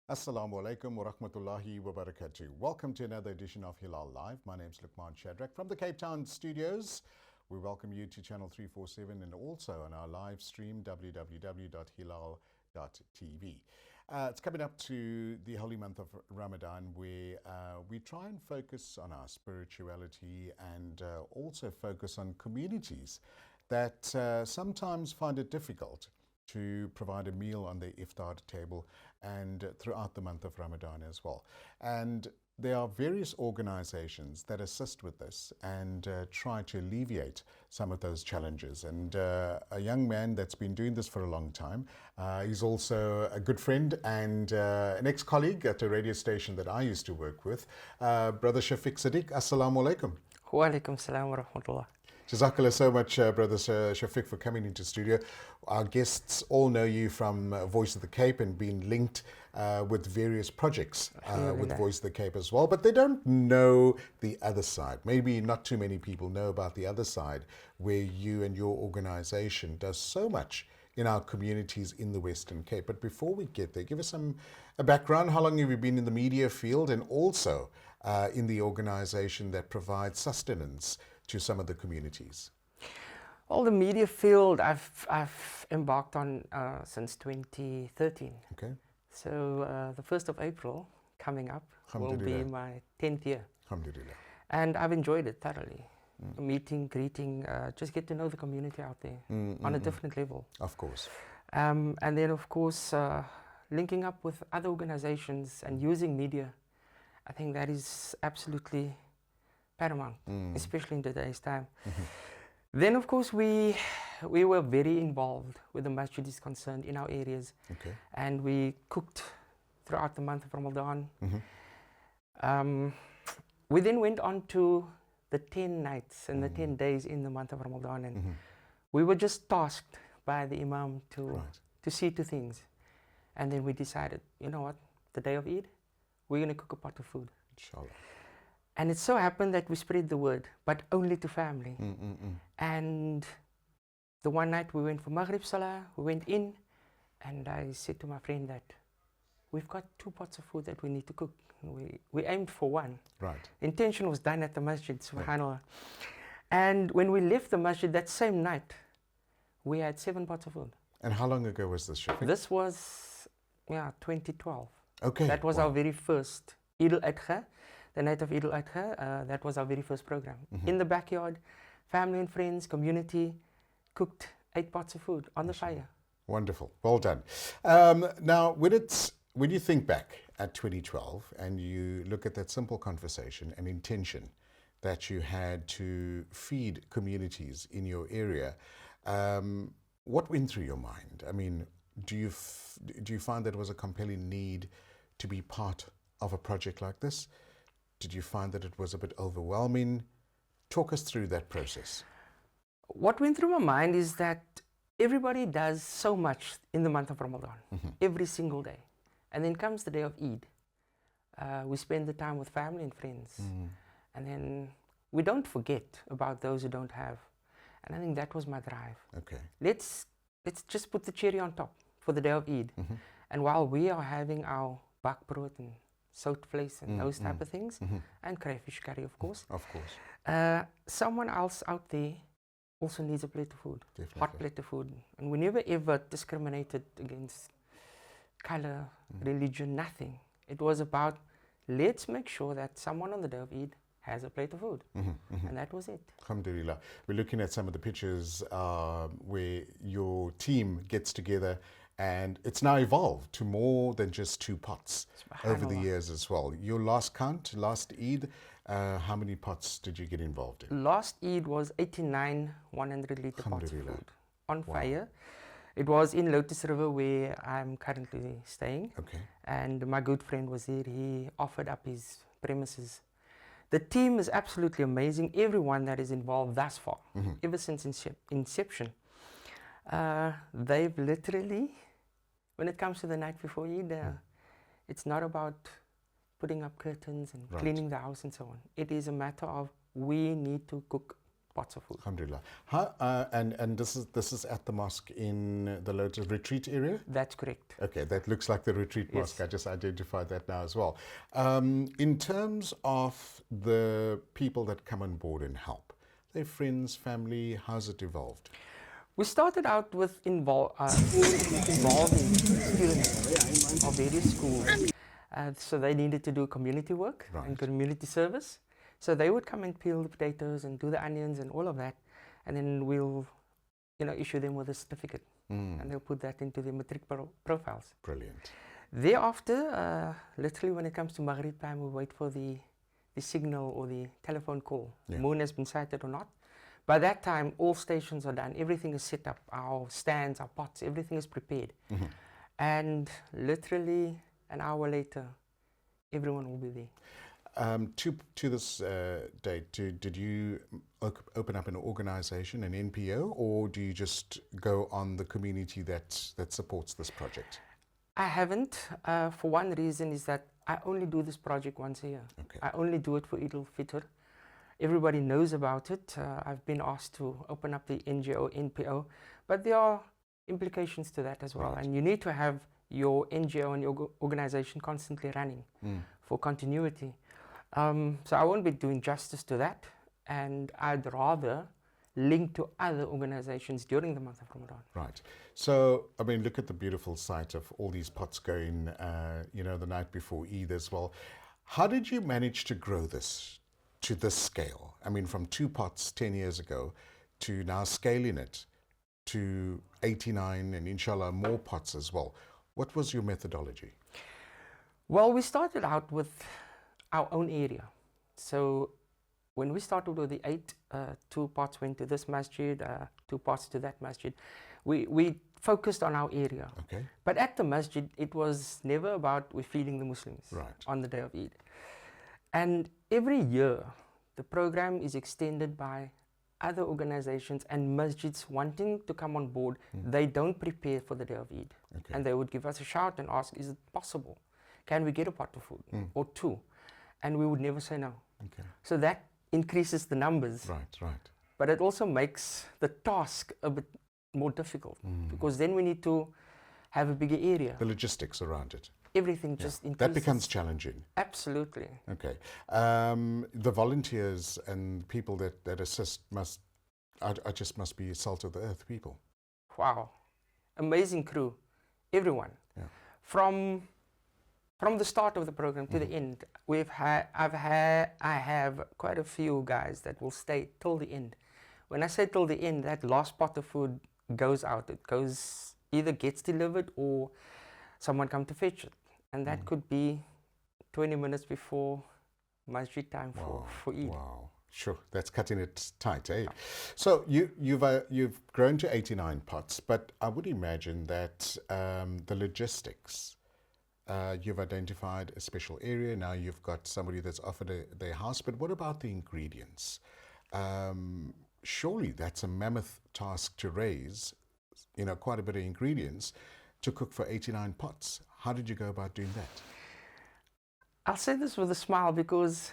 Assalamu alaikum wa rahmatullahi wa barakatuh. Welcome to another edition of Hilaal Live. My name is Luqmaan Shadrach from the Cape Town studios. We welcome you to channel 347 and also on our live stream www.hilal.tv. It's coming up to the holy month of Ramadan where we try and focus on our spirituality and also focus on communities that sometimes find it difficult to provide a meal on the iftar table and throughout the month of Ramadan as well. And there are various organizations that assist with this and try to alleviate some of those challenges. And a young man that's been doing this for a long time, he's also a good friend and an ex-colleague at a radio station that I used to work with, Brother Shafiek Sedick. Assalamu alaikum. Wa alaikum salam wa rahmatullah. Jazakallah so much, Brother Shafiek, for coming into studio. Our guests all know you from Voice of the Cape and being linked with various projects with Voice of the Cape as well, but they don't know the other side. Maybe not too many people know about the other side where you and your organization does so much in our communities in the Western Cape. But before we get there, give us a background. How long have you been in the media field and also in the organization that provides sustenance to some of the communities? Well, the media field I've embarked on since 2013. Okay. So the 1st of April coming up will be my 10th year. Alhamdulillah. And I've enjoyed it thoroughly. Meeting, greeting, just get to know the community out there on a different level. Of course. And then of course linking up with other organizations and using media. I think that is absolutely paramount, especially in today's time. Then, of course, we were very involved with the masjid is concerned in our areas. Okay. And we cooked throughout the month of Ramadan. We then went on to the 10 nights and the 10 days in the month of Ramadan. And we were just tasked by the Imam to see to things. And then we decided, you know what, the day of Eid, we're going to cook a pot of food. Inshallah. And it so happened that we spread the word, but only to family. And the one night we went for Maghrib Salah, we went in, and I said to my friend that we've got 2 pots of food that we need to cook. We aimed for one. Right. Intention was done at the masjid, subhanAllah. And when we left the masjid that same night, we had 7 pots of food. And how long ago was this, Shafiek? This was, 2012. Okay. That was our very first Eid al-Adha. The night of Eid al-Adha, that was our very first program. In the backyard, family and friends, community, cooked 8 pots of food on the fire. Wonderful. Well done. Now, when you think back at 2012 and you look at that simple conversation and intention that you had to feed communities in your area, what went through your mind? I mean, do you find that it was a compelling need to be part of a project like this? Did you find that it was a bit overwhelming? Talk us through that process. What went through my mind is that everybody does so much in the month of Ramadan, every single day. And then comes the day of Eid. We spend the time with family and friends. And then we don't forget about those who don't have. And I think that was my drive. Okay. Let's just put the cherry on top for the day of Eid. And while we are having our bakbrood and soaked vlees and those type of things, and crayfish curry, of course. Of course. Someone else out there also needs a plate of food, Definitely. hot plate of food. And we never ever discriminated against color, religion, nothing. It was about, let's make sure that someone on the day of Eid has a plate of food. And that was it. Alhamdulillah. We're looking at some of the pictures where your team gets together, and it's now evolved to more than just 2 pots over the years as well. Your last count, last Eid, how many pots did you get involved in? Last Eid was 89 100-liter pots of food on fire. It was in Lotus River where I'm currently staying. Okay. And my good friend was there. He offered up his premises. The team is absolutely amazing. Everyone that is involved thus far, ever since inception, they've literally, when it comes to the night before Eid, it's not about putting up curtains and cleaning the house and so on. It is a matter of we need to cook pots of food. Alhamdulillah. And this is at the mosque in the Lotus Retreat area? That's correct. Okay, that looks like the Retreat Mosque. Yes. I just identified that now as well. In terms of the people that come on board and help, their friends, family, how's it evolved? We started out with involving students of various schools. So they needed to do community work and community service. So they would come and peel the potatoes and do the onions and all of that. And then we'll, issue them with a certificate. And they'll put that into their matric profiles. Brilliant. Thereafter, literally when it comes to Maghrib time, we wait for the signal or the telephone call. Yeah. Moon has been sighted or not. By that time, all stations are done. Everything is set up. Our stands, our pots, everything is prepared. And literally an hour later, everyone will be there. To this date, did you open up an organization, an NPO, or do you just go on the community that supports this project? I haven't. For one reason is that I only do this project once a year. Okay. I only do it for Eid al-Fitr. Everybody knows about it. I've been asked to open up the NGO, NPO, but there are implications to that as well. Right. And you need to have your NGO and your organization constantly running for continuity. So I won't be doing justice to that, and I'd rather link to other organizations during the month of Ramadan. Right. So, I mean, look at the beautiful sight of all these pots going, the night before Eid as well. How did you manage to grow this to this scale? I mean, from 2 pots 10 years ago to now scaling it to 89 and inshallah more pots as well. What was your methodology? Well, we started out with our own area. So when we started with the 8, 2 pots went to this masjid, 2 pots to that masjid. We focused on our area. Okay. But at the masjid, it was never about we're feeding the Muslims on the day of Eid. And every year, the program is extended by other organizations and masjids wanting to come on board. They don't prepare for the day of Eid. Okay. And they would give us a shout and ask, is it possible? Can we get a pot of food or 2? And we would never say no. Okay. So that increases the numbers. Right. But it also makes the task a bit more difficult because then we need to have a bigger area. The logistics around it. Everything just increases. That becomes challenging. Absolutely. Okay. The volunteers and people that assist must be salt of the earth people. Wow. Amazing crew. Everyone. Yeah. From the start of the program to the end, I have quite a few guys that will stay till the end. When I say till the end, that last pot of food goes out. It goes, either gets delivered or someone come to fetch it. And that could be 20 minutes before masjid time for Eid. Wow. Sure, that's cutting it tight, eh? So you've grown to 89 pots, but I would imagine that the logistics, you've identified a special area, now you've got somebody that's offered their house, but what about the ingredients? Surely that's a mammoth task to raise, quite a bit of ingredients to cook for 89 pots. How did you go about doing that? I'll say this with a smile because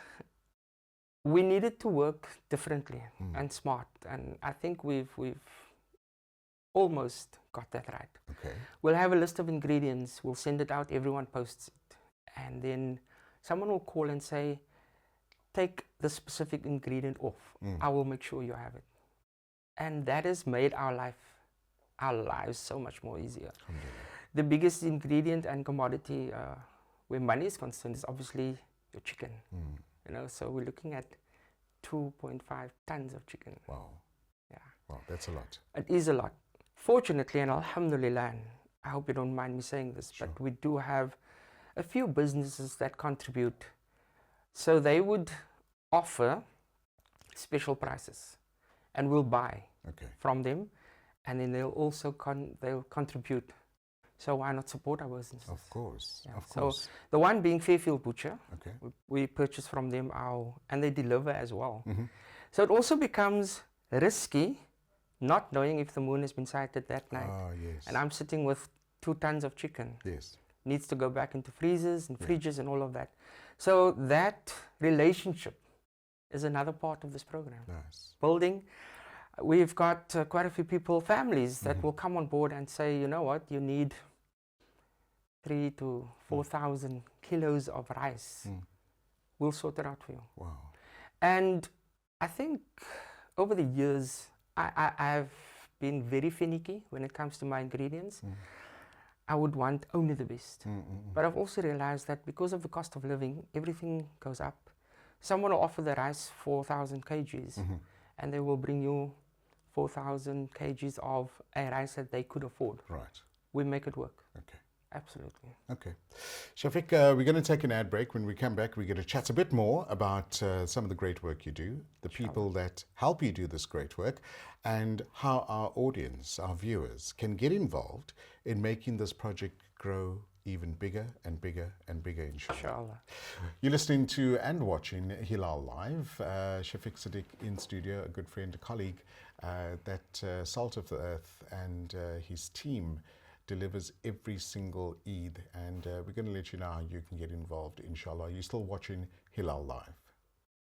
we needed to work differently and smart, and I think we've almost got that right. Okay. We'll have a list of ingredients, we'll send it out, everyone posts it, and then someone will call and say, take the specific ingredient off. I will make sure you have it. And that has made our lives so much more easier. The biggest ingredient and commodity where money is concerned is obviously your chicken. So we're looking at 2.5 tons of chicken. Wow. Yeah. Wow, that's a lot. It is a lot. Fortunately, and alhamdulillah, and I hope you don't mind me saying this, but we do have a few businesses that contribute. So they would offer special prices and we'll buy from them, and then they'll also they'll contribute. So why not support our businesses? Of course, Yeah. of course. So the one being Fairfield Butcher, Okay. we purchase from them and they deliver as well. So it also becomes risky not knowing if the moon has been sighted that night. Ah, yes. And I'm sitting with 2 tons of chicken. Yes. Needs to go back into freezers and fridges and all of that. So that relationship is another part of this program. Nice. Building, we've got quite a few people, families that will come on board and say, you know what, you need 3,000 to 4,000 kilos of rice. We'll sort it out for you. Wow. And I think over the years, I've been very finicky when it comes to my ingredients. I would want only the best. But I've also realized that because of the cost of living, everything goes up. Someone will offer the rice 4,000 kgs, and they will bring you 4,000 kgs of a rice that they could afford. Right. We make it work. Okay. Absolutely. Okay. Shafiek, we're going to take an ad break. When we come back, we're going to chat a bit more about some of the great work you do, the people that help you do this great work, and how our audience, our viewers, can get involved in making this project grow even bigger and bigger and bigger, inshallah. You're listening to and watching Hilaal Live. Shafiek Sedick in studio, a good friend, a colleague, that Salt of the Earth and his team delivers every single Eid, and we're going to let you know how you can get involved, inshallah. You're still watching Hilaal Live.